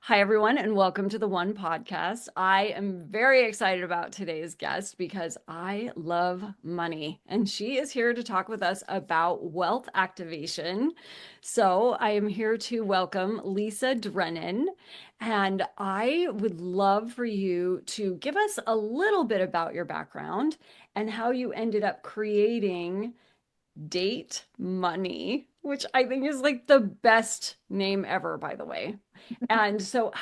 Hi, everyone, and welcome to the One Podcast. I am very excited about today's guest because I love money, and she is here to talk with us about wealth activation. So, I am here to welcome Lisa Drennon, and I would love for you to give us a little bit about your background and how you ended up creating Date Money, which I think is like the best name ever, by the way. And so,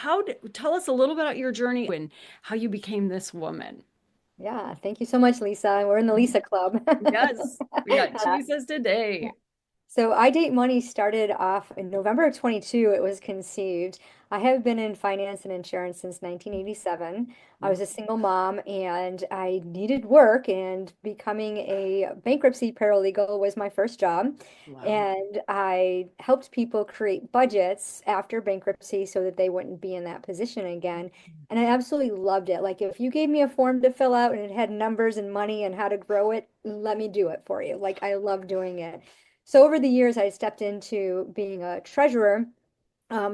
tell us a little bit about your journey and how you became this woman. Yeah, thank you so much, Lisa. We're in the Lisa Club. Yes, we got two Lisas today. So I Date Money started off in November of 22. It was conceived. I have been in finance and insurance since 1987. I was a single mom and I needed work, and becoming a bankruptcy paralegal was my first job. Wow. And I helped people create budgets after bankruptcy so that they wouldn't be in that position again. And I absolutely loved it. Like, if you gave me a form to fill out and it had numbers and money and how to grow it, let me do it for you. Like, I love doing it. So over the years, I stepped into being a treasurer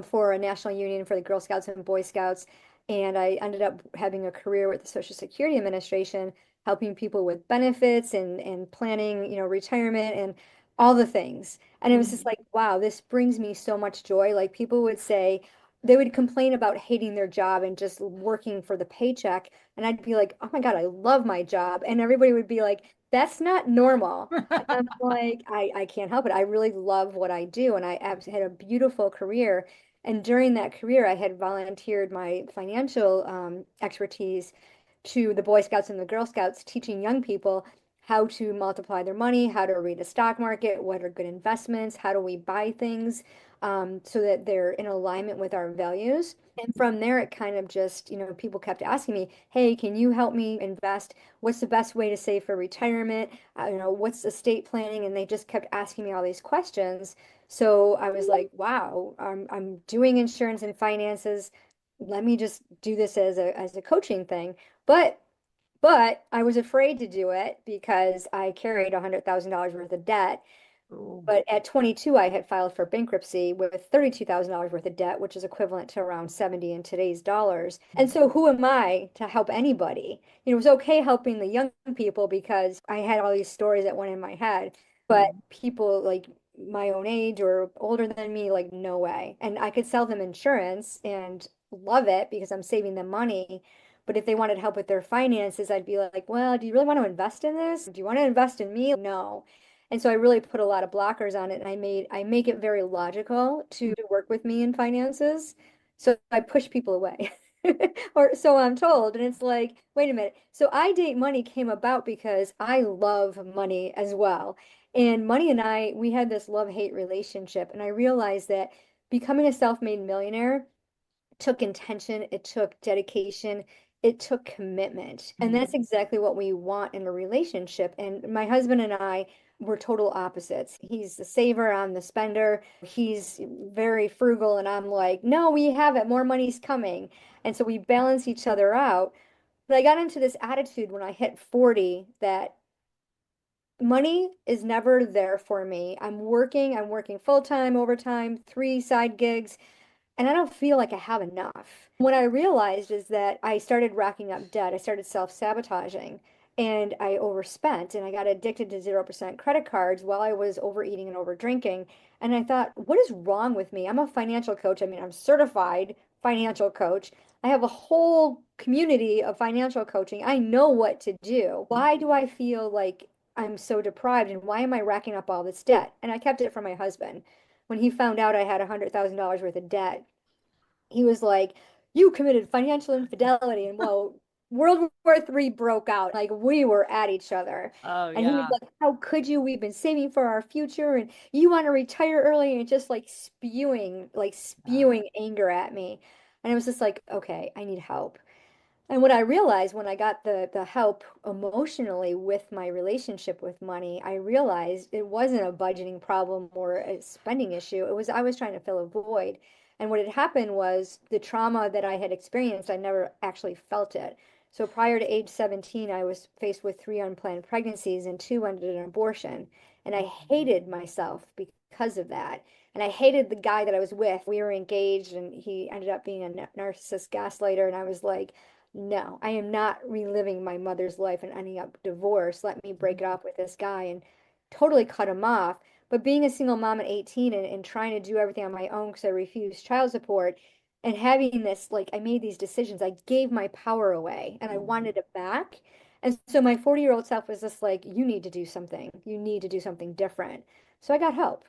for a national union for the Girl Scouts and Boy Scouts. And I ended up having a career with the Social Security Administration, helping people with benefits and planning, retirement and all the things. And it was just like, wow, this brings me so much joy. Like, people would say, they would complain about hating their job and just working for the paycheck. And I'd be like, oh my God, I love my job. And everybody would be like, that's not normal. And I'm like, I can't help it. I really love what I do. And I have had a beautiful career. And during that career, I had volunteered my financial expertise to the Boy Scouts and the Girl Scouts, teaching young people how to multiply their money, how to read a stock market, what are good investments, how do we buy things, so that they're in alignment with our values. And from there, it kind of just, people kept asking me, hey, can you help me invest? What's the best way to save for retirement? What's estate planning? And they just kept asking me all these questions. So I was like, wow, I'm doing insurance and finances. Let me just do this as a coaching thing. But I was afraid to do it because I carried $100,000 worth of debt. Oh. But at 22, I had filed for bankruptcy with $32,000 worth of debt, which is equivalent to around 70 in today's dollars. And so who am I to help anybody? It was okay helping the young people because I had all these stories that went in my head, but people like my own age or older than me, like, no way. And I could sell them insurance and love it because I'm saving them money. But if they wanted help with their finances, I'd be like, well, do you really want to invest in this? Do you want to invest in me? No. And so I really put a lot of blockers on it, and I make it very logical to work with me in finances. So I push people away. Or so I'm told. And it's like, wait a minute. So I Date Money came about because I love money as well. And money and I, we had this love-hate relationship. And I realized that becoming a self-made millionaire took intention, it took dedication, it took commitment. And that's exactly what we want in a relationship. And my husband and I were total opposites. He's the saver, I'm the spender. He's very frugal, and I'm like, no, we have it, more money's coming. And so we balance each other out. But I got into this attitude when I hit 40 that money is never there for me. I'm working full time, overtime, three side gigs, and I don't feel like I have enough. What I realized is that I started racking up debt. I started self-sabotaging, and I overspent, and I got addicted to 0% credit cards while I was overeating and over drinking. And I thought, what is wrong with me? I'm a financial coach. I mean, I'm certified financial coach. I have a whole community of financial coaching. I know what to do. Why do I feel like I'm so deprived, and why am I racking up all this debt? And I kept it from my husband. When he found out I had $100,000 worth of debt, he was like, "You committed financial infidelity." And well, World War III broke out. Like, we were at each other. Oh, And he was yeah. like, how could you? We've been saving for our future and you want to retire early, and just like spewing anger at me. And I was just like, okay, I need help. And what I realized when I got the help emotionally with my relationship with money, I realized it wasn't a budgeting problem or a spending issue. It was I was trying to fill a void. And what had happened was the trauma that I had experienced, I never actually felt it. So prior to age 17, I was faced with three unplanned pregnancies and two ended in abortion. And I hated myself because of that. And I hated the guy that I was with. We were engaged and he ended up being a narcissist gaslighter. And I was like, no, I am not reliving my mother's life and ending up divorced. Let me break it off with this guy and totally cut him off. But being a single mom at 18 and trying to do everything on my own because I refused child support and having this, like, I made these decisions, I gave my power away and I wanted it back. And so my 40-year-old self was just like, you need to do something. You need to do something different. So I got help.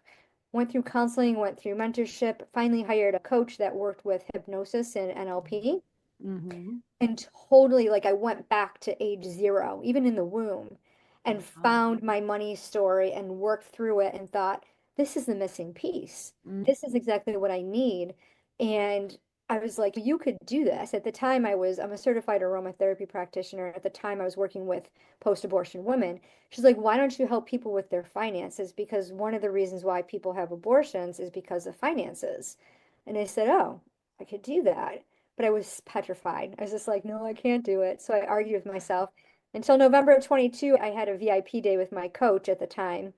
Went through counseling, went through mentorship, finally hired a coach that worked with hypnosis and NLP. Mm-hmm. And totally, like, I went back to age zero, even in the womb, and Wow. found my money story and worked through it and thought, this is the missing piece. Mm. This is exactly what I need. And I was like, you could do this. At the time, I'm a certified aromatherapy practitioner. At the time, I was working with post-abortion women. She's like, why don't you help people with their finances? Because one of the reasons why people have abortions is because of finances. And I said, oh, I could do that. But I was petrified. I was just like, no, I can't do it. So I argued with myself until November of 22. I had a VIP day with my coach at the time.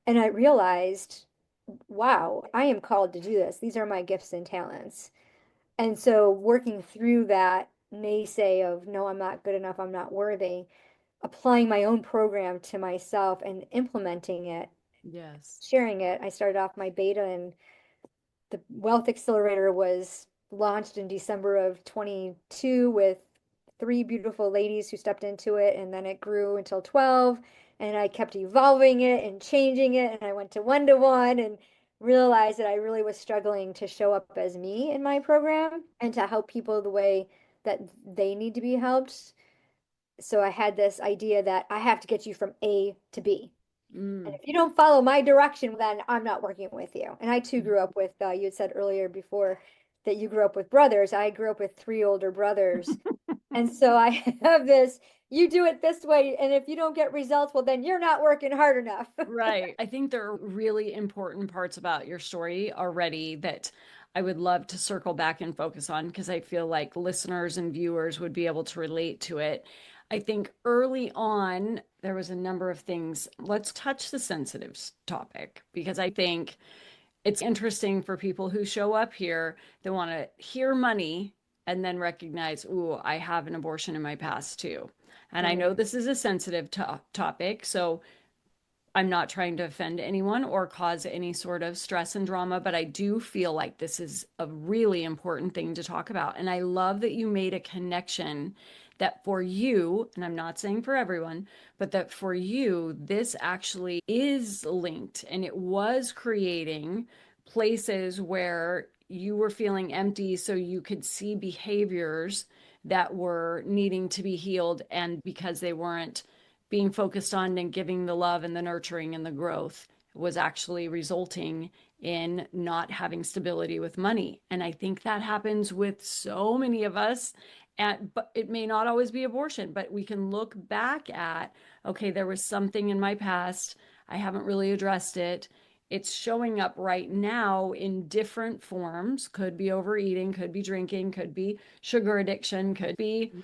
And I realized, wow, I am called to do this. These are my gifts and talents. And so working through that naysay of, no, I'm not good enough, I'm not worthy, applying my own program to myself and implementing it, Yes. sharing it. I started off my beta and the Wealth Accelerator was launched in December of 22 with three beautiful ladies who stepped into it, and then it grew until 12, and I kept evolving it and changing it, and I went to one and realized that I really was struggling to show up as me in my program and to help people the way that they need to be helped. So I had this idea that I have to get you from A to B. And Mm. if you don't follow my direction, then I'm not working with you. And I too grew up with, you had said earlier before that you grew up with brothers. I grew up with three older brothers. And so I have this, you do it this way. And if you don't get results, well, then you're not working hard enough. Right. I think there are really important parts about your story already that I would love to circle back and focus on because I feel like listeners and viewers would be able to relate to it. I think early on, there was a number of things. Let's touch the sensitive topic because I think it's interesting for people who show up here that want to hear money and then recognize, ooh, I have an abortion in my past too. And I Right. know this is a sensitive topic. So I'm not trying to offend anyone or cause any sort of stress and drama, but I do feel like this is a really important thing to talk about. And I love that you made a connection that for you, and I'm not saying for everyone, but that for you, this actually is linked and it was creating places where you were feeling empty so you could see behaviors that were needing to be healed. And because they weren't being focused on and giving the love and the nurturing and the growth was actually resulting in not having stability with money. And I think that happens with so many of us. And but it may not always be abortion, but we can look back at, okay, there was something in my past. I haven't really addressed it. It's showing up right now in different forms. Could be overeating, could be drinking, could be sugar addiction, could be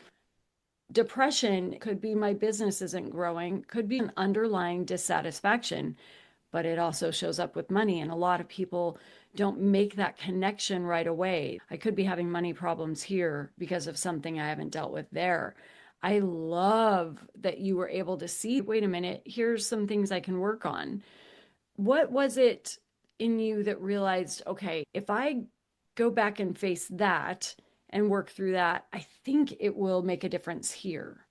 depression, could be my business isn't growing, could be an underlying dissatisfaction, but it also shows up with money. And a lot of people don't make that connection right away. I could be having money problems here because of something I haven't dealt with there. I love that you were able to see, wait a minute, here's some things I can work on. What was it in you that realized, okay, if I go back and face that and work through that, I think it will make a difference here?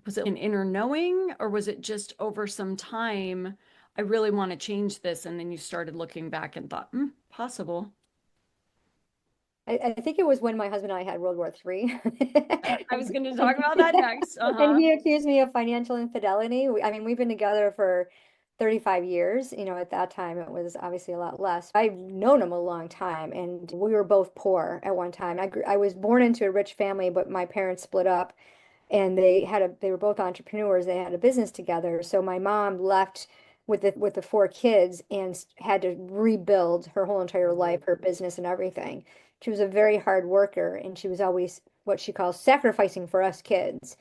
Was it an inner knowing or was it just over some time? I really want to change this. And then you started looking back and thought, possible. I think it was when my husband and I had World War III. I was going to talk And about that next. and Uh-huh. he accused me of financial infidelity. I mean, we've been together for 35 years. You know, at that time, it was obviously a lot less. I've known him a long time, and we were both poor at one time. I was born into a rich family, but my parents split up, and they were both entrepreneurs. They had a business together. So my mom left with the four kids and had to rebuild her whole entire life, her business and everything. She was a very hard worker, and she was always what she calls sacrificing for us kids.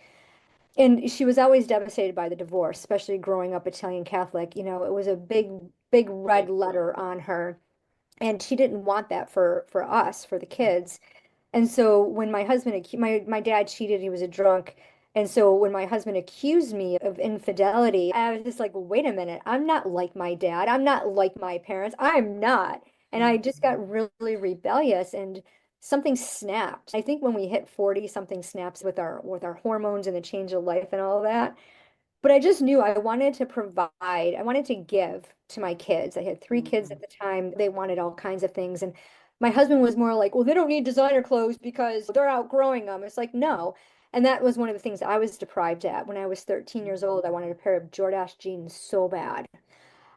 And she was always devastated by the divorce, especially growing up Italian Catholic. You know, it was a big big red letter on her. And she didn't want that for us, for the kids. And so when my dad cheated, he was a drunk. And so when my husband accused me of infidelity, I was just like, wait a minute, I'm not like my dad. I'm not like my parents. I'm not. And I just got really rebellious and something snapped. I think when we hit 40, something snaps with our hormones and the change of life and all that. But I just knew I wanted to provide, I wanted to give to my kids. I had three kids Mhm. at the time. They wanted all kinds of things. And my husband was more like, well, they don't need designer clothes because they're outgrowing them. It's like, no. And that was one of the things I was deprived at. When I was 13 years old, I wanted a pair of Jordache jeans so bad.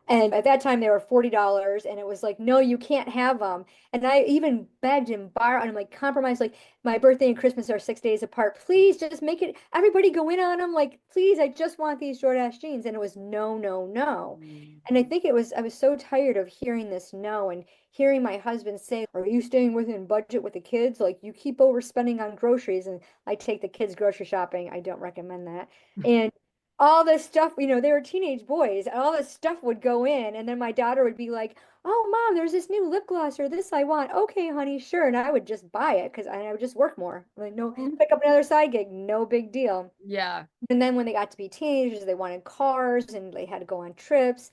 And at that time, they were $40, and it was like, no, you can't have them. And I even begged and borrowed, and I'm like, compromise, like, my birthday and Christmas are 6 days apart. Please just make it, everybody go in on them. Like, please, I just want these Jordache jeans. And it was no, no, no. Mhm. And I think I was so tired of hearing this no and hearing my husband say, are you staying within budget with the kids? Like, you keep overspending on groceries. And I take the kids grocery shopping. I don't recommend that. And all this stuff, they were teenage boys, and all this stuff would go in, and then my daughter would be like, "Oh, mom, there's this new lip gloss or this I want." Okay, honey, sure. And I would just buy it because I would just work more. Like, no, pick up another side gig, no big deal. Yeah. And then when they got to be teenagers, they wanted cars and they had to go on trips.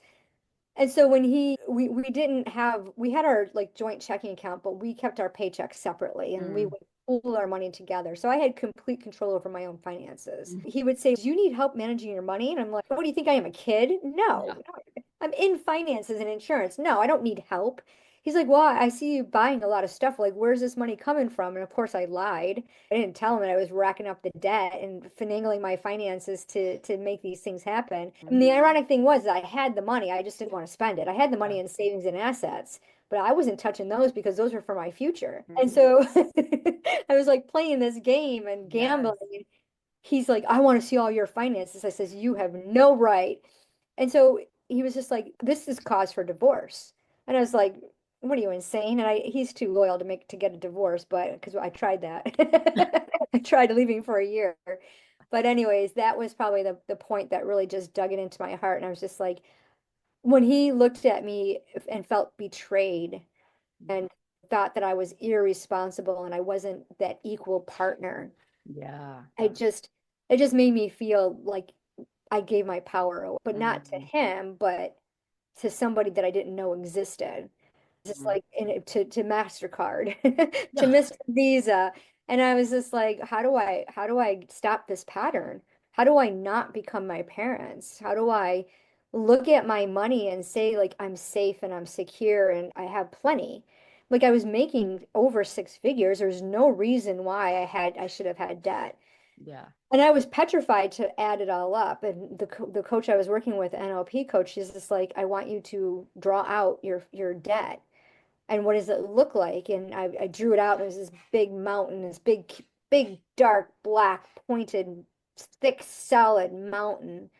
And so when we didn't have, we had our like joint checking account, but we kept our paychecks separately and we Mm. would pool our money together. So I had complete control over my own finances. He would say, "Do you need help managing your money?" And I'm like, "What do you think I am, a kid? Yeah. No, I'm in finances and insurance. No, I don't need help." He's like, "Well, I see you buying a lot of stuff. Like, where's this money coming from?" And of course I lied. I didn't tell him that I was racking up the debt and finagling my finances to make these things happen. And the ironic thing was that I had the money, I just didn't want to spend it. I had the money in savings and assets, but I wasn't touching those because those were for my future. And Mhm. so I was like playing this game and Yes. gambling. He's like, "I want to see all your finances." I says, "You have no right." And so he was just like, "This is cause for divorce." And I was like, "What are you, insane?" And he's too loyal to get a divorce, but because I tried that. I tried leaving for a year. But anyways, that was probably the point that really just dug it into my heart. And I was just like, when he looked at me and felt betrayed and thought that I was irresponsible and I wasn't that equal partner, Yeah. I just it just made me feel like I gave my power away, but not to Mhm. him, but to somebody that I didn't know existed. Just Mhm. like to MasterCard, to Yeah. Mr. Visa. And I was just like, how do I stop this pattern? How do I not become my parents? How do I look at my money and say like I'm safe and I'm secure and I have plenty? Like I was making over six figures. There's no reason why I should have had debt. Yeah. And I was petrified to add it all up. And the coach I was working with, NLP coach, she's just like, I want you to draw out your debt. And what does it look like? And I drew it out. It was this big mountain, this big, dark, black, pointed, thick, solid mountain.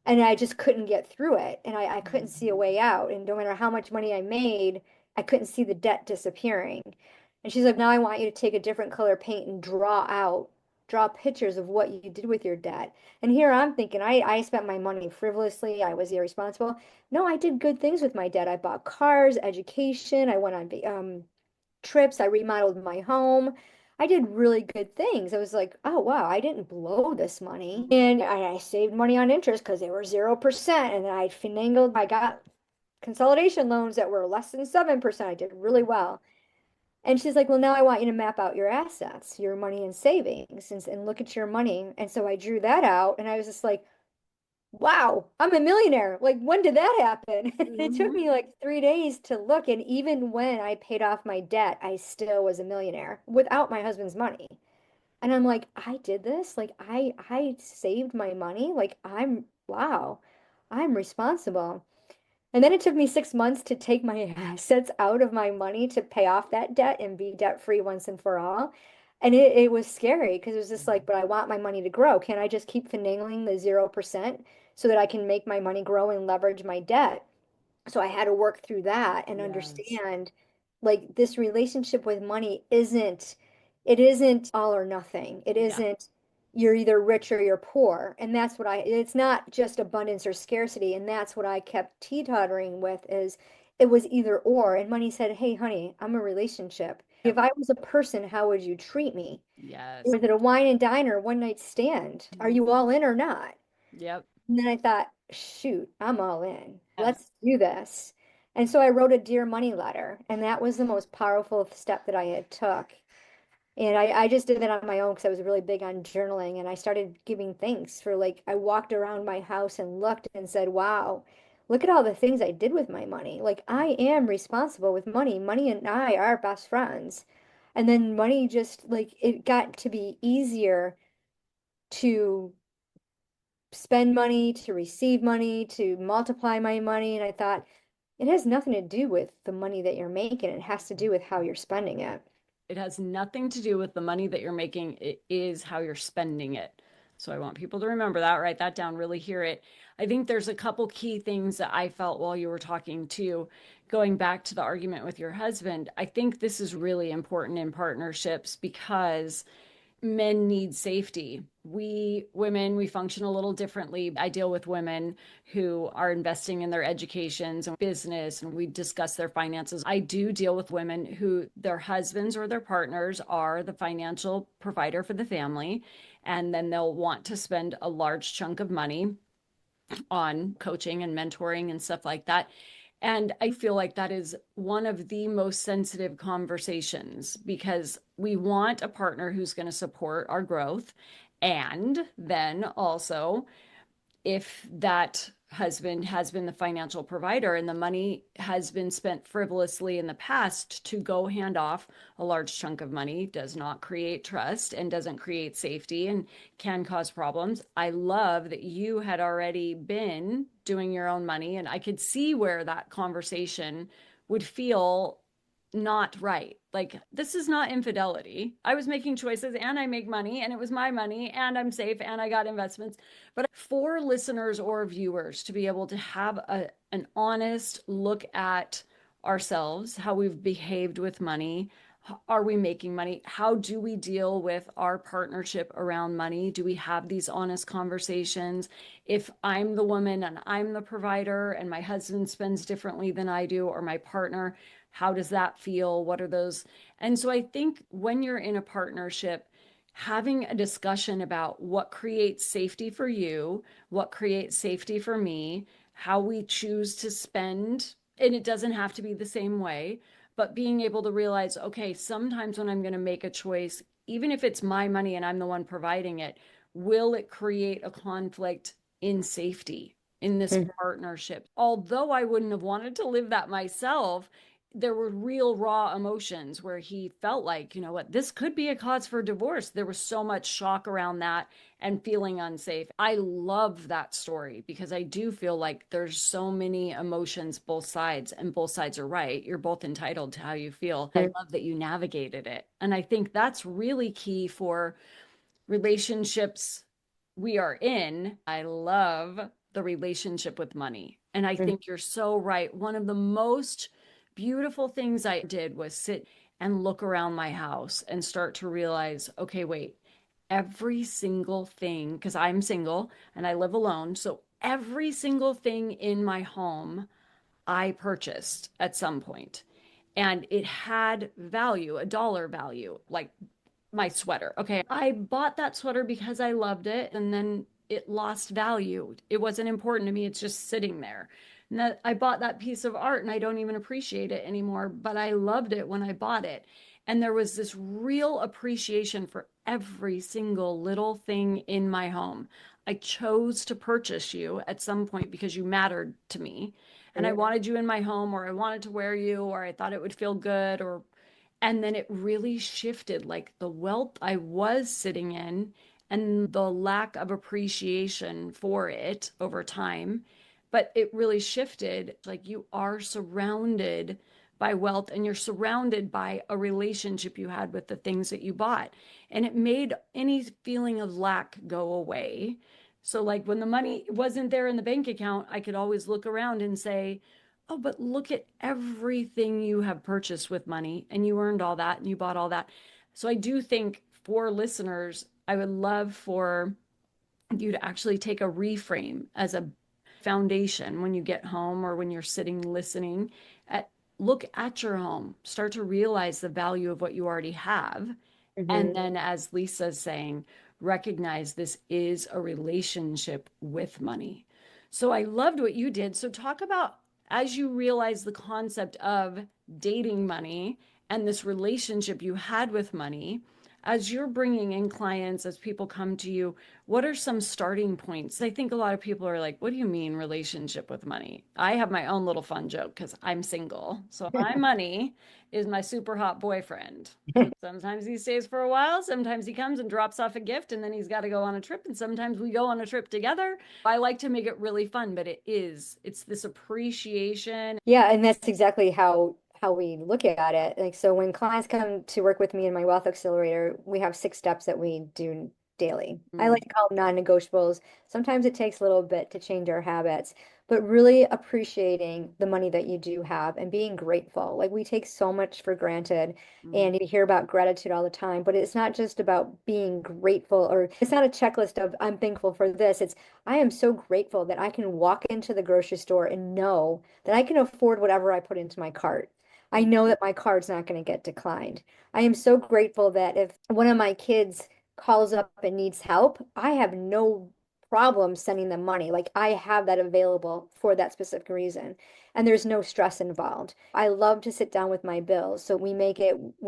And I just couldn't get through it. And I couldn't see a Mhm. way out. And no matter how much money I made, I couldn't see the debt disappearing. And she's like, now I want you to take a different color paint and draw pictures of what you did with your debt. And here I'm thinking, I spent my money frivolously. I was irresponsible. No, I did good things with my debt. I bought cars, education. I went on trips. I remodeled my home. I did really good things. I was like, oh, wow, I didn't blow this money. And I saved money on interest because they were 0%. And then I got consolidation loans that were less than 7%. I did really well. And she's like, well, now I want you to map out your assets, your money and savings, and look at your money. And so I drew that out and I was just like, wow, I'm a millionaire. Like, when did that happen? It took Mhm. me like 3 days to look. And even when I paid off my debt, I still was a millionaire without my husband's money. And I'm like, I did this. Like, I saved my money. Like, wow, I'm responsible. And then it took me 6 months to take my assets out of my money to pay off that debt and be debt free once and for all. And it was scary because it was just like, but I want my money to grow. Can I just keep finagling the 0% so that I can make my money grow and leverage my debt? So I had to work through that and Yes. understand like this relationship with money isn't all or nothing. It Yeah. isn't you're either rich or you're poor. And that's what it's not just abundance or scarcity. And that's what I kept teetotering with is it was either or. And money said, hey, honey, I'm a relationship. If Yep. I was a person, how would you treat me? Yes. Was it a wine and dine or one night stand? Are Mhm. you all in or not? Yep. And then I thought, shoot, I'm all in. Yes. Let's do this. And so I wrote a Dear Money letter, and that was the most powerful step that I had took. And I just did that on my own because I was really big on journaling. And I started giving thanks for like, I walked around my house and looked and said, wow, look at all the things I did with my money. Like, I am responsible with money. Money and I are best friends. And then money just like, it got to be easier to spend money, to receive money, to multiply my money. And I thought, it has nothing to do with the money that you're making. It has to do with how you're spending it. It has nothing to do with the money that you're making. It is how you're spending it. So I want people to remember that, write that down, really hear it. I think there's a couple key things that I felt while you were talking too, going back to the argument with your husband. I think this is really important in partnerships because men need safety. We women, we function a little differently. I deal with women who are investing in their educations and business, and we discuss their finances. I do deal with women who their husbands or their partners are the financial provider for the family, and then they'll want to spend a large chunk of money on coaching and mentoring and stuff like that. And I feel like that is one of the most sensitive conversations because we want a partner who's going to support our growth. And then also, if that husband has been the financial provider and the money has been spent frivolously in the past, to go hand off a large chunk of money does not create trust and doesn't create safety and can cause problems. I love that you had already been doing your own money, and I could see where that conversation would feel not right. Like, this is not infidelity. I was making choices and I make money and it was my money and I'm safe and I got investments. But for listeners or viewers to be able to have an honest look at ourselves, how we've behaved with money, are we making money? How do we deal with our partnership around money? Do we have these honest conversations? If I'm the woman and I'm the provider and my husband spends differently than I do, or my partner, how does that feel? What are those? And so I think when you're in a partnership, having a discussion about what creates safety for you, what creates safety for me, how we choose to spend, and it doesn't have to be the same way, but being able to realize, okay, sometimes when I'm going to make a choice, even if it's my money and I'm the one providing it, will it create a conflict in safety in this Mhm. partnership? Although I wouldn't have wanted to live that myself, there were real raw emotions where he felt like, you know what, this could be a cause for divorce. There was so much shock around that and feeling unsafe. I love that story because I do feel like there's so many emotions, both sides, and both sides are right. You're both entitled to how you feel. I love that you navigated it. And I think that's really key for relationships we are in. I love the relationship with money. And I Mhm. think you're so right. One of the most beautiful things I did was sit and look around my house and start to realize, okay, wait, every single thing, because I'm single and I live alone. So every single thing in my home I purchased at some point, and it had value, a dollar value, like my sweater. Okay, I bought that sweater because I loved it, and then it lost value. It wasn't important to me. It's just sitting there. And that I bought that piece of art and I don't even appreciate it anymore, but I loved it when I bought it. And there was this real appreciation for every single little thing in my home. I chose to purchase you at some point because you mattered to me. And I wanted you in my home, or I wanted to wear you, or I thought it would feel good, or and then it really shifted, like the wealth I was sitting in and the lack of appreciation for it over time. But it really shifted. Like, you are surrounded by wealth and you're surrounded by a relationship you had with the things that you bought. And it made any feeling of lack go away. So, like, when the money wasn't there in the bank account, I could always look around and say, oh, but look at everything you have purchased with money and you earned all that and you bought all that. So I do think for listeners, I would love for you to actually take a reframe as a foundation when you get home or when you're sitting listening at look at your home, start to realize the value of what you already have. And Hmm. then, as Lisa's saying, recognize this is a relationship with money. So I loved what you did. So talk about as you realize the concept of dating money and this relationship you had with money, as you're bringing in clients, as people come to you, what are some starting points? I think a lot of people are like, what do you mean relationship with money? I have my own little fun joke because I'm single. So my money is my super hot boyfriend. And sometimes he stays for a while. Sometimes he comes and drops off a gift and then he's got to go on a trip. And sometimes we go on a trip together. I like to make it really fun, but it's this appreciation. Yeah, and that's exactly how we look at it. Like, so when clients come to work with me in my Wealth Accelerator, we have 6 steps that we do daily. I Mm, like to call them non-negotiables. Sometimes it takes a little bit to change our habits, but really appreciating the money that you do have and being grateful. Like, we take so much for granted, mm, and you hear about gratitude all the time, but it's not just about being grateful, or it's not a checklist of I'm thankful for this. It's I am so grateful that I can walk into the grocery store and know that I can afford whatever I put into my cart. I mm, know that my card's not going to get declined. I am so grateful that if one of my kids calls up and needs help, I have no problem sending them money. Like, I have that available for that specific reason. And there's no stress involved. I love to sit down with my bills. So we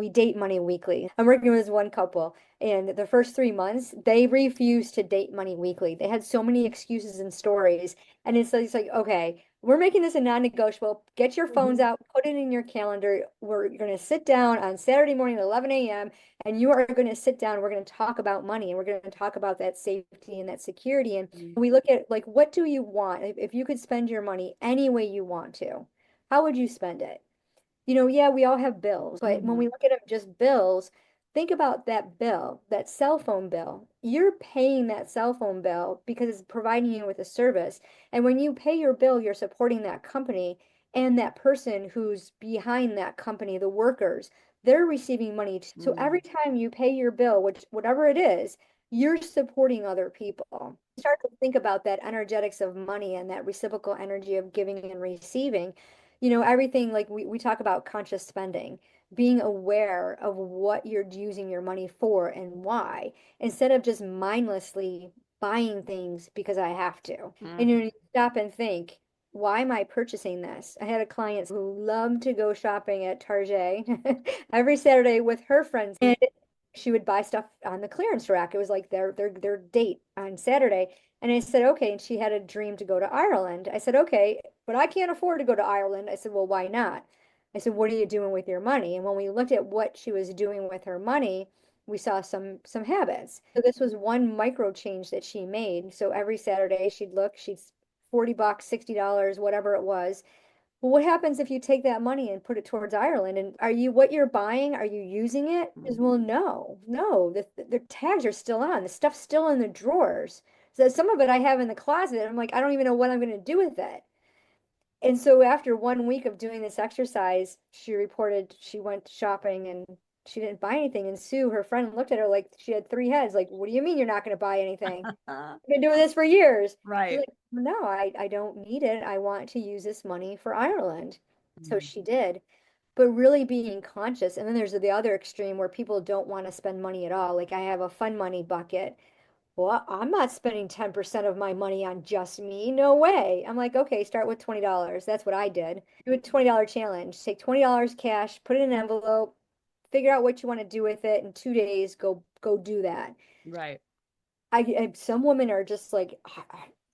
date money weekly. I'm working with this one couple, and the first 3 months, they refused to date money weekly. They had so many excuses and stories. And it's like, okay, we're making this a non-negotiable. Get your phones mhm, out, put it in your calendar. We're going to sit down on Saturday morning at 11 a.m. and you are going to sit down. We're going to talk about money, and we're going to talk about that safety and that security. And mm, we look at, like, what do you want? If you could spend your money any way you want to, how would you spend it? Yeah, we all have bills, but when we mhm, look at them just bills, think about that bill, that cell phone bill. You're paying that cell phone bill because it's providing you with a service. And when you pay your bill, you're supporting that company and that person who's behind that company, the workers. They're receiving money. So mm, every time you pay your bill, which whatever it is, you're supporting other people. Start to think about that energetics of money and that reciprocal energy of giving and receiving. Everything, like we talk about conscious spending, being aware of what you're using your money for and why, instead of just mindlessly buying things because I have to. And mm. you stop and think, why am I purchasing this? I had a client who loved to go shopping at Target every Saturday with her friends, and she would buy stuff on the clearance rack. It was like their date on Saturday. And I said, okay. And she had a dream to go to Ireland. I said, okay, but I can't afford to go to Ireland. I said, well, why not? I said, what are you doing with your money? And when we looked at what she was doing with her money, we saw some habits. So this was one micro change that she made. So every Saturday she'd 40 bucks, $60, whatever it was. Well, what happens if you take that money and put it towards Ireland? And what you're buying, are you using it? She says, well, no, no, the tags are still on. The stuff's still in the drawers. So some of it I have in the closet. I'm like, I don't even know what I'm going to do with it. And so after 1 week of doing this exercise, she reported she went shopping and she didn't buy anything. And Sue, her friend, looked at her like she had 3 heads. Like, what do you mean you're not going to buy anything? I've been doing this for years. She's Right. like, no, I don't need it. I want to use this money for Ireland. So Mm, she did. But really being conscious. And then there's the other extreme where people don't want to spend money at all. Like, I have a fun money bucket. Well, I'm not spending 10% of my money on just me. No way. I'm like, okay, start with $20. That's what I did. Do a $20 challenge. Take $20 cash, put it in an envelope, figure out what you want to do with it in 2 days, go do that. right. Some women are just like,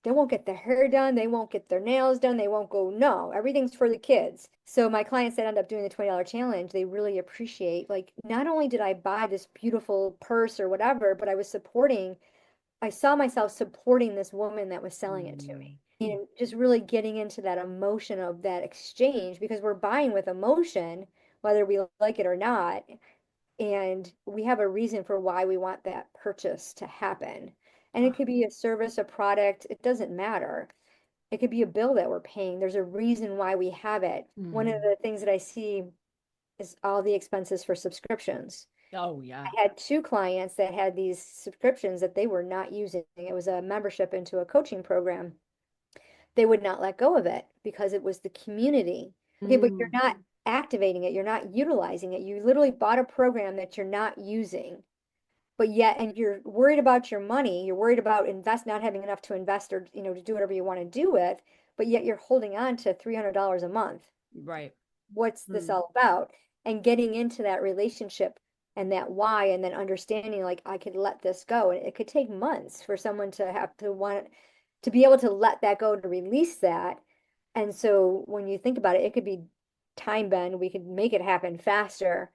they won't get their hair done, they won't get their nails done, they won't go, no, everything's for the kids. So my clients that end up doing the $20 challenge, they really appreciate, like, not only did I buy this beautiful purse or whatever, but I saw myself supporting this woman that was selling it to Mm, me. And just really getting into that emotion of that exchange, because we're buying with emotion, whether we like it or not. And we have a reason for why we want that purchase to happen. And it could be a service, a product, it doesn't matter. It could be a bill that we're paying. There's a reason why we have it. One of mhm, the things that I see is all the expenses for subscriptions. Oh, yeah. I had two clients that had these subscriptions that they were not using. It was a membership into a coaching program. They would not let go of it because it was the community. Okay, but you're Mm, not activating it, you're not utilizing it. You literally bought a program that you're not using, but yet, and you're worried about your money, you're worried about not having enough to invest or, to do whatever you want to do with, but yet you're holding on to $300 a month. right. What's this Mm, all about? And getting into that relationship and that why, and then understanding like I could let this go. And it could take months for someone to have to want to be able to let that go, to release that. And so when you think about it, it could be time bend. We could make it happen faster,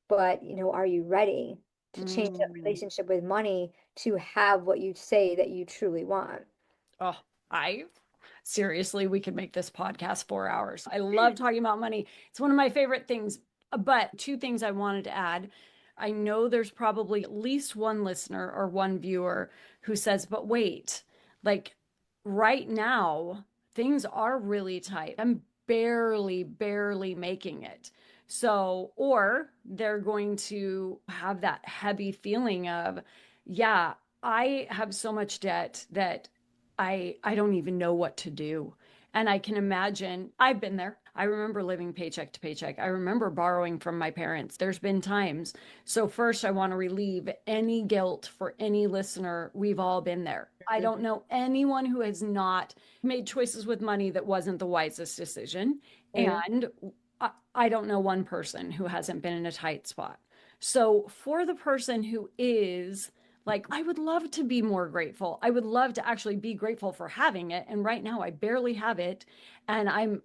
but are you ready to change that mm. relationship with money to have what you say that you truly want? Oh, I seriously, we could make this podcast 4 hours. I love talking about money. It's one of my favorite things. But two things I wanted to add. I know there's probably at least one listener or one viewer who says, but wait, like right now, things are really tight. I'm barely making it. So, or they're going to have that heavy feeling of, yeah, I have so much debt that I don't even know what to do. And I can imagine I've been there. I remember living paycheck to paycheck. I remember borrowing from my parents. There's been times. So first I want to relieve any guilt for any listener. We've all been there. I don't know anyone who has not made choices with money that wasn't the wisest decision. Mhm. And I don't know one person who hasn't been in a tight spot. So for the person who is like, I would love to be more grateful. I would love to actually be grateful for having it. And right now I barely have it. And I'm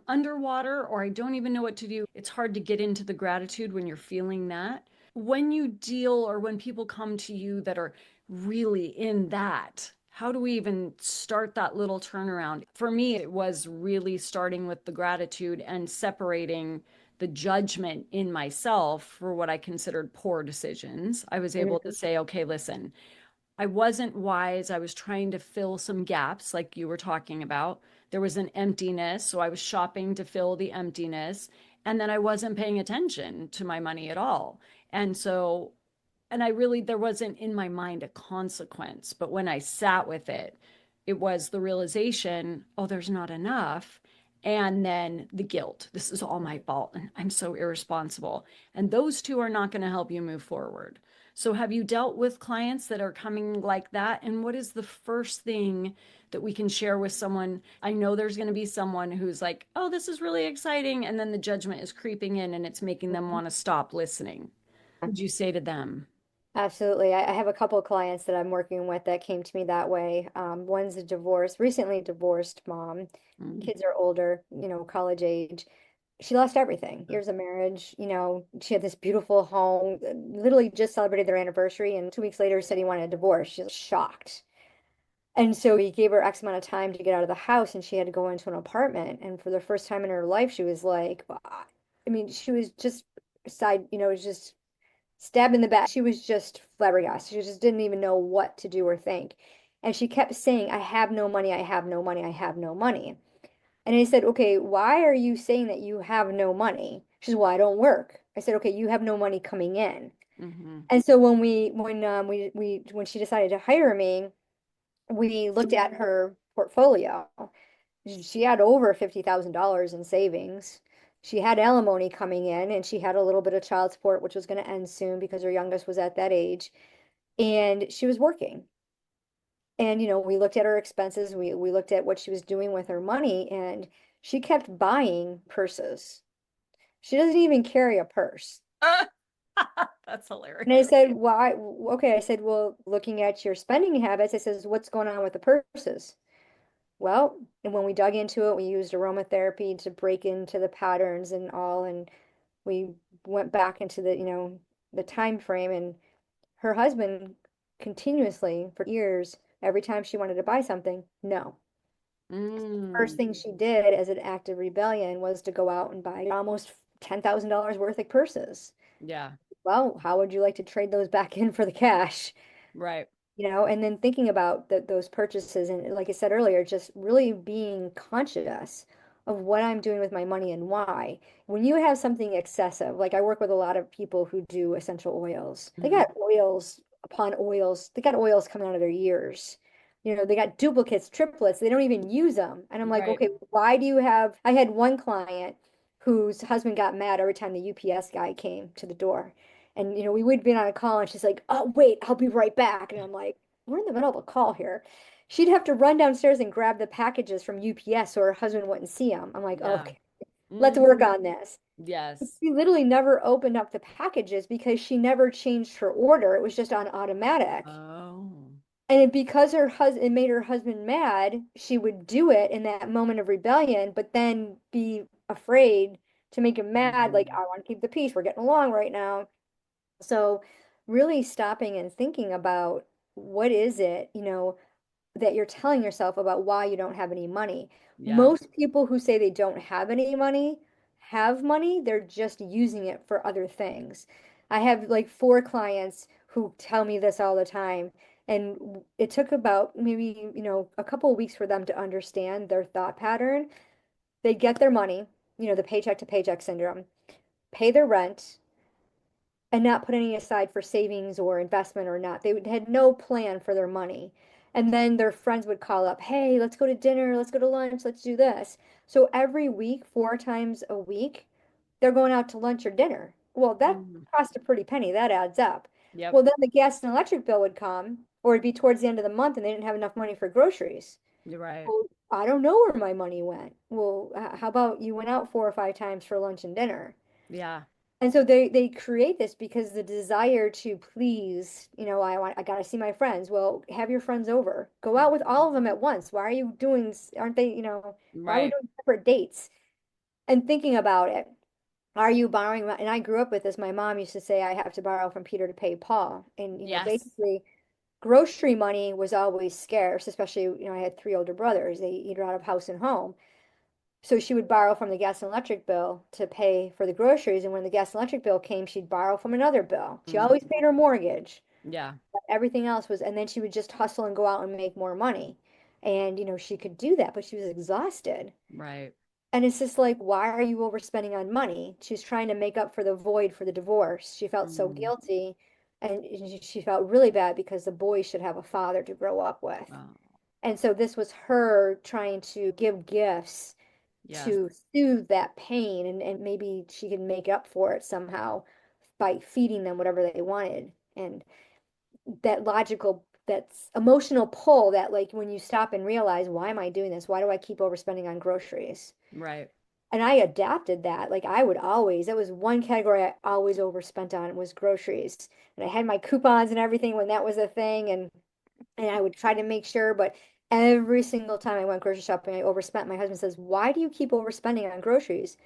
underwater or I don't even know what to do. It's hard to get into the gratitude when you're feeling that. When you deal or when people come to you that are really in that, how do we even start that little turnaround? For me, it was really starting with the gratitude and separating the judgment in myself for what I considered poor decisions. I was able to Mhm. say, okay, listen, I wasn't wise. I was trying to fill some gaps, like you were talking about. There was an emptiness. So I was shopping to fill the emptiness. And then I wasn't paying attention to my money at all. And so, and I really, there wasn't in my mind a consequence. But when I sat with it, it was the realization, oh, there's not enough. And then the guilt. This is all my fault. And I'm so irresponsible. And those two are not going to help you move forward. So, have you dealt with clients that are coming like that? And what is the first thing that we can share with someone? I know there's going to be someone who's like, oh, this is really exciting. And then the judgment is creeping in and it's making them want to stop listening. What would you say to them? Absolutely. I have a couple of clients that I'm working with that came to me that way. One's a recently divorced mom. Mm, Kids are older, college age. She lost everything. Years of marriage, she had this beautiful home, literally just celebrated their anniversary, and 2 weeks later said he wanted a divorce. She's shocked. And so he gave her X amount of time to get out of the house, and she had to go into an apartment. And for the first time in her life, she was like, I mean, she was just it was just stabbed in the back. She was just flabbergasted. She just didn't even know what to do or think. And she kept saying, I have no money, I have no money, I have no money. And I said, okay, why are you saying that you have no money? She said, well, I don't work. I said, okay, you have no money coming in. mm-hmm. And so when she decided to hire me, we looked at her portfolio. She had over $50,000 in savings. She had alimony coming in, and she had a little bit of child support, which was going to end soon because her youngest was at that age. And she was working. And, we looked at her expenses. We looked at what she was doing with her money, and she kept buying purses. She doesn't even carry a purse. That's And I hilarious. said, why? Okay. I said, well, looking at your spending habits, I says, what's going on with the purses? Well, and when we dug into it, we used aromatherapy to break into the patterns and all, and we went back into the time frame, and her husband continuously for years, every time she wanted to buy something, no. First Mm, thing she did as an act of rebellion was to go out and buy almost $10,000 worth of purses. yeah, Well, how would you like to trade those back in for the cash? right. And then thinking about those purchases, and like I said earlier, just really being conscious of what I'm doing with my money and why. When you have something excessive, like I work with a lot of people who do essential oils, they Mhm. got oils upon oils, they got oils coming out of their ears. They got duplicates, triplets, they don't even use them. And I'm like, Right. okay, why do you have? I had one client whose husband got mad every time the UPS guy came to the door. And, we would be on a call and she's like, oh, wait, I'll be right back. And I'm like, we're in the middle of a call here. She'd have to run downstairs and grab the packages from UPS so her husband wouldn't see them. I'm like, Yeah. okay, let's Mm. work on this. Yes. She literally never opened up the packages because she never changed her order. It was just on automatic. Oh. And because her husband, it made her husband mad, she would do it in that moment of rebellion, but then be afraid to make him mad. Like, Mhm. I want to keep the peace. We're getting along right now. So, really stopping and thinking about what is it, that you're telling yourself about why you don't have any money. Yeah. Most people who say they don't have any money have money, they're just using it for other things. I have like four clients who tell me this all the time, and it took about maybe, a couple of weeks for them to understand their thought pattern. They get their money, the paycheck to paycheck syndrome, pay their rent, and not put any aside for savings or investment or not. Had no plan for their money. And then their friends would call up, hey, let's go to dinner, let's go to lunch, let's do this. So every week, four times a week, they're going out to lunch or dinner. Well, that Mhm. cost a pretty penny. That adds up. Yep. Well, then the gas and electric bill would come, or it'd be towards the end of the month and they didn't have enough money for groceries. You're right. Well, I don't know where my money went. Well, how about you went out four or five times for lunch and dinner? Yeah. And so they create this because the desire to please, I gotta see my friends. Well, have your friends over. Go out with all of them at once. Why are you doing, aren't they, why are we Right. doing separate dates? And thinking about it, are you borrowing? And I grew up with this. My mom used to say I have to borrow from Peter to pay Paul. And, Yes. basically grocery money was always scarce, especially, I had three older brothers. They eat out of house and home. So she would borrow from the gas and electric bill to pay for the groceries. And when the gas and electric bill came, she'd borrow from another bill. She Mhm. always paid her mortgage. Yeah. But everything else was, and then she would just hustle and go out and make more money. And, she could do that, but she was exhausted. Right. And it's just like, why are you overspending on money? She's trying to make up for the void for the divorce. She felt so Mm. guilty. And she felt really bad because the boy should have a father to grow up with. Oh, And so this was her trying to give gifts yes. to soothe that pain, and maybe she can make up for it somehow by feeding them whatever they wanted. And that logical, that's emotional pull that like when you stop and realize, why am I doing this? Why do I keep overspending on groceries? Right. And I adapted that. Like I would always, that was one category I always overspent on was groceries. And I had my coupons and everything when that was a thing. And I would try to make sure, but every single time I went grocery shopping, I overspent. My husband says, why do you keep overspending on groceries?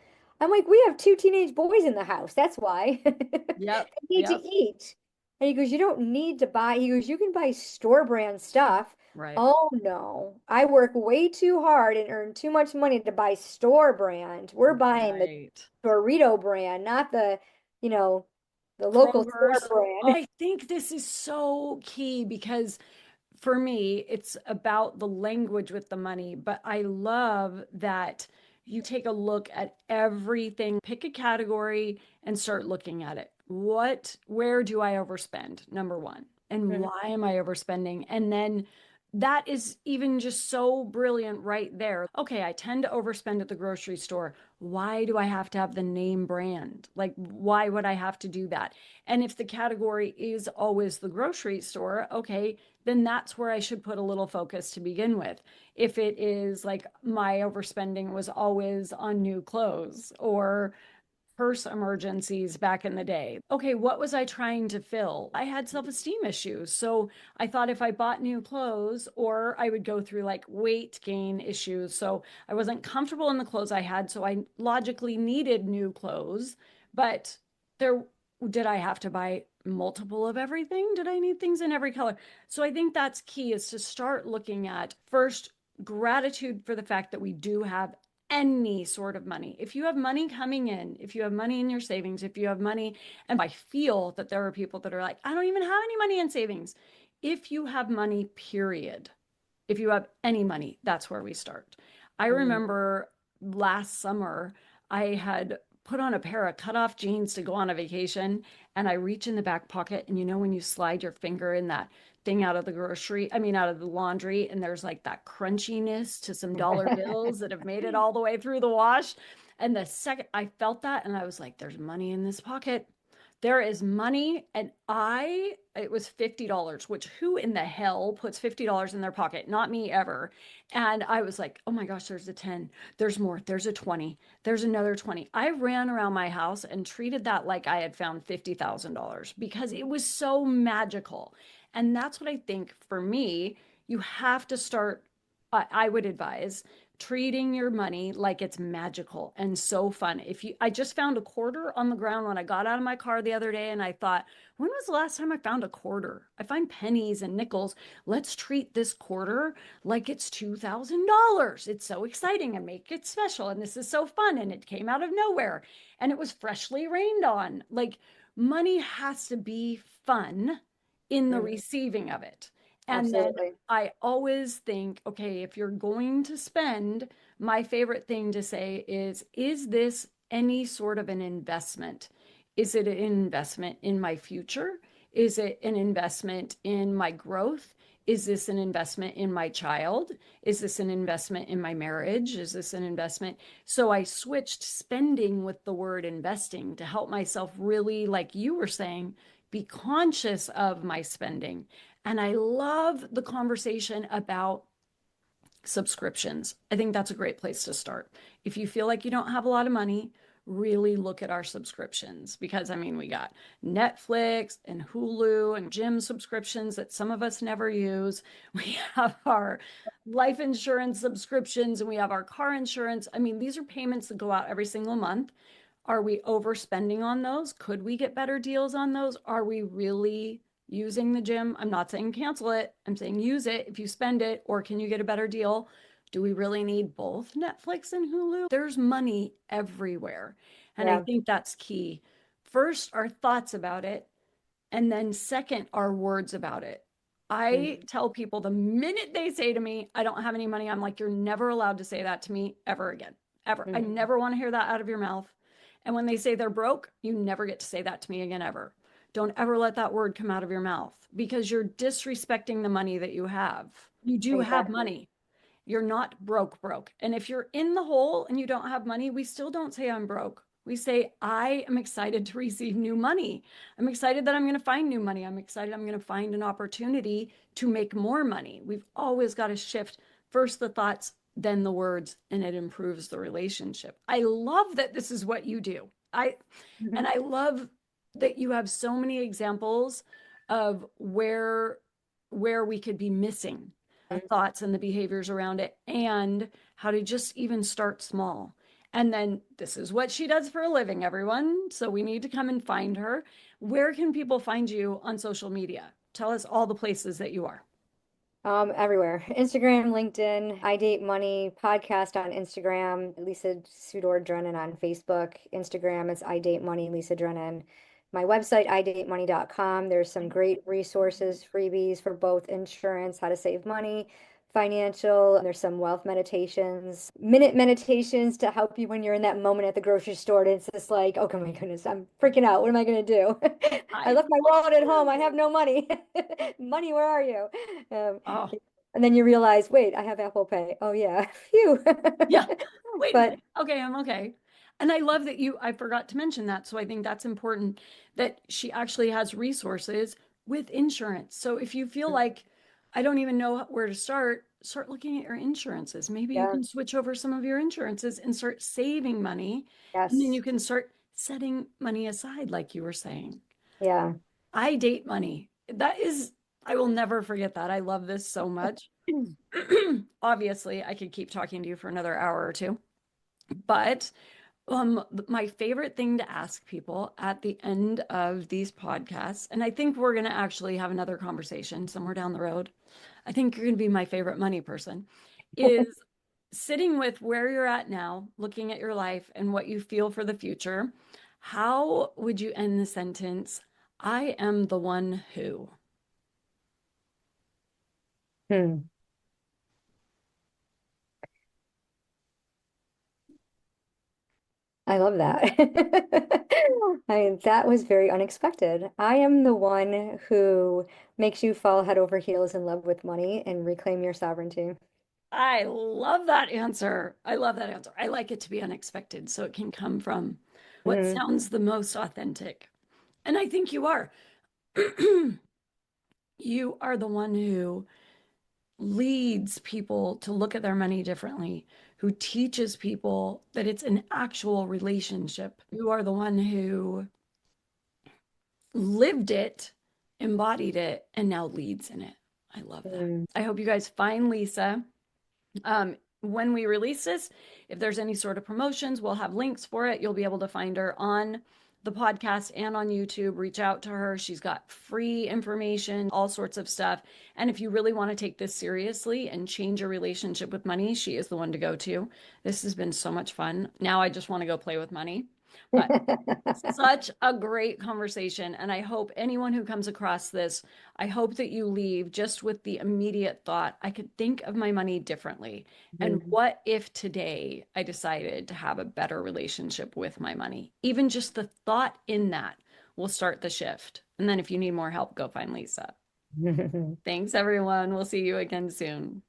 I'm like, we have two teenage boys in the house. That's why. Yep. They need to Yep. eat. And he goes, you don't need to buy. He goes, you can buy store brand stuff. Right. Oh no, I work way too hard and earn too much money to buy store brand. We're buying the Right. Dorito brand, not you know, the local store Kroger's. Oh, brand. I think this is so key because for me, it's about the language with the money, but I love that you take a look at everything, pick a category and start looking at it. Where do I overspend? Number one. And Mhm. why am I overspending? And then that is even just so brilliant right there. Okay, I tend to overspend at the grocery store. Why do I have to have the name brand? Like, why would I have to do that? And if the category is always the grocery store, okay, then that's where I should put a little focus to begin with. If it is like my overspending was always on new clothes or purse emergencies back in the day. Okay, what was I trying to fill? I had self esteem issues. So I thought if I bought new clothes, or I would go through like weight gain issues. So I wasn't comfortable in the clothes I had. So I logically needed new clothes. But there, did I have to buy multiple of everything? Did I need things in every color? So I think that's key is to start looking at first gratitude for the fact that we do have any sort of money. If you have money coming in, if you have money in your savings, if you have money, and I feel that there are people that are like, I don't even have any money in savings. If you have money, period, if you have any money, that's where we start. I Mhm. remember last summer, I had put on a pair of cutoff jeans to go on a vacation, and I reach in the back pocket, and you know when you slide your finger in that thing out of the out of the laundry, and there's like that crunchiness to some dollar bills that have made it all the way through the wash. And the second I felt that, and I was like, there's money in this pocket. There is money. And it was $50, which who in the hell puts $50 in their pocket? Not me ever. And I was like, oh my gosh, there's a 10, there's more, there's a 20, there's another 20. I ran around my house and treated that like I had found $50,000 because it was so magical. And that's what I think for me, you have to start. I would advise treating your money like it's magical and so fun. I just found a quarter on the ground when I got out of my car the other day, and I thought, when was the last time I found a quarter? I find pennies and nickels. Let's treat this quarter like it's $2,000. It's so exciting and make it special. And this is so fun. And it came out of nowhere and it was freshly rained on. Like, money has to be fun in the Mhm. receiving of it. And then Absolutely. I always think, okay, if you're going to spend, my favorite thing to say is this any sort of an investment? Is it an investment in my future? Is it an investment in my growth? Is this an investment in my child? Is this an investment in my marriage? Is this an investment? So I switched spending with the word investing to help myself really, like you were saying, be conscious of my spending. And I love the conversation about subscriptions. I think that's a great place to start. If you feel like you don't have a lot of money, really look at our subscriptions because we got Netflix and Hulu and gym subscriptions that some of us never use. We have our life insurance subscriptions and we have our car insurance. These are payments that go out every single month. Are we overspending on those? Could we get better deals on those? Are we really using the gym? I'm not saying cancel it. I'm saying use it if you spend it, or can you get a better deal? Do we really need both Netflix and Hulu? There's money everywhere. And I Yeah. think that's key. First, our thoughts about it. And then, second, our words about it. I Mhm. tell people the minute they say to me, I don't have any money, I'm like, you're never allowed to say that to me ever again. Ever. I Mhm. never want to hear that out of your mouth. And when they say they're broke, you never get to say that to me again, ever. Don't ever let that word come out of your mouth because you're disrespecting the money that you have. You do have Exactly. money. You're not broke. And if you're in the hole and you don't have money, we still don't say I'm broke. We say, I am excited to receive new money. I'm excited that I'm going to find new money. I'm excited I'm going to find an opportunity to make more money. We've always got to shift first the thoughts, then the words, and it improves the relationship. I love that this is what you do. And Mhm. I love that you have so many examples of where we could be missing the thoughts and the behaviors around it and how to just even start small. And then this is what she does for a living, everyone. So we need to come and find her. Where can people find you on social media? Tell us all the places that you are. Everywhere. Instagram, LinkedIn, I Date Money, podcast on Instagram, Lisa Drennon on Facebook. Instagram is I Date Money, Lisa Drennon. My website, idatemoney.com. There's some great resources, freebies for both insurance, how to save money, financial. There's some wealth meditations, minute meditations to help you when you're in that moment at the grocery store. And it's just like, oh my goodness, I'm freaking out. What am I going to do? I I left my wallet at home. I have no money. Money, where are you? Um, oh and then you realize, wait, I have Apple Pay. Oh yeah, phew. yeah. Wait a But minute. Okay, I'm okay. And I love that I forgot to mention that. So I think that's important that she actually has resources with insurance. So if you feel like I don't even know where to start looking at your insurances. Maybe you yeah, can switch over some of your insurances and start saving money. And then yes, you can start setting money aside, like you were saying. yeah. I date money. I will never forget that. I love this so much. Obviously, I could keep talking to you for another hour or two, but my favorite thing to ask people at the end of these podcasts, and I think we're going to actually have another conversation somewhere down the road. I think you're going to be my favorite money person, is sitting with where you're at now, looking at your life and what you feel for the future. How would you end the sentence? I am the one who. Hmm. I love that. That was very unexpected. I am the one who makes you fall head over heels in love with money and reclaim your sovereignty. I love that answer. I love that answer. I like it to be unexpected so it can come from what Mhm. sounds the most authentic. And I think you are. You are the one who leads people to look at their money differently, who teaches people that it's an actual relationship. You are the one who lived it, embodied it, and now leads in it. I love that. Mm. I hope you guys find Lisa. When we release this, if there's any sort of promotions, we'll have links for it. You'll be able to find her on the podcast and on YouTube. Reach out to her. She's got free information, all sorts of stuff. And if you really want to take this seriously and change your relationship with money, she is the one to go to. This has been so much fun. Now I just want to go play with money. But such a great conversation. And I hope anyone who comes across this, I hope that you leave just with the immediate thought, I could think of my money differently. And Mhm. what if today I decided to have a better relationship with my money? Even just the thought in that will start the shift. And then if you need more help, go find Lisa. Thanks, everyone. We'll see you again soon.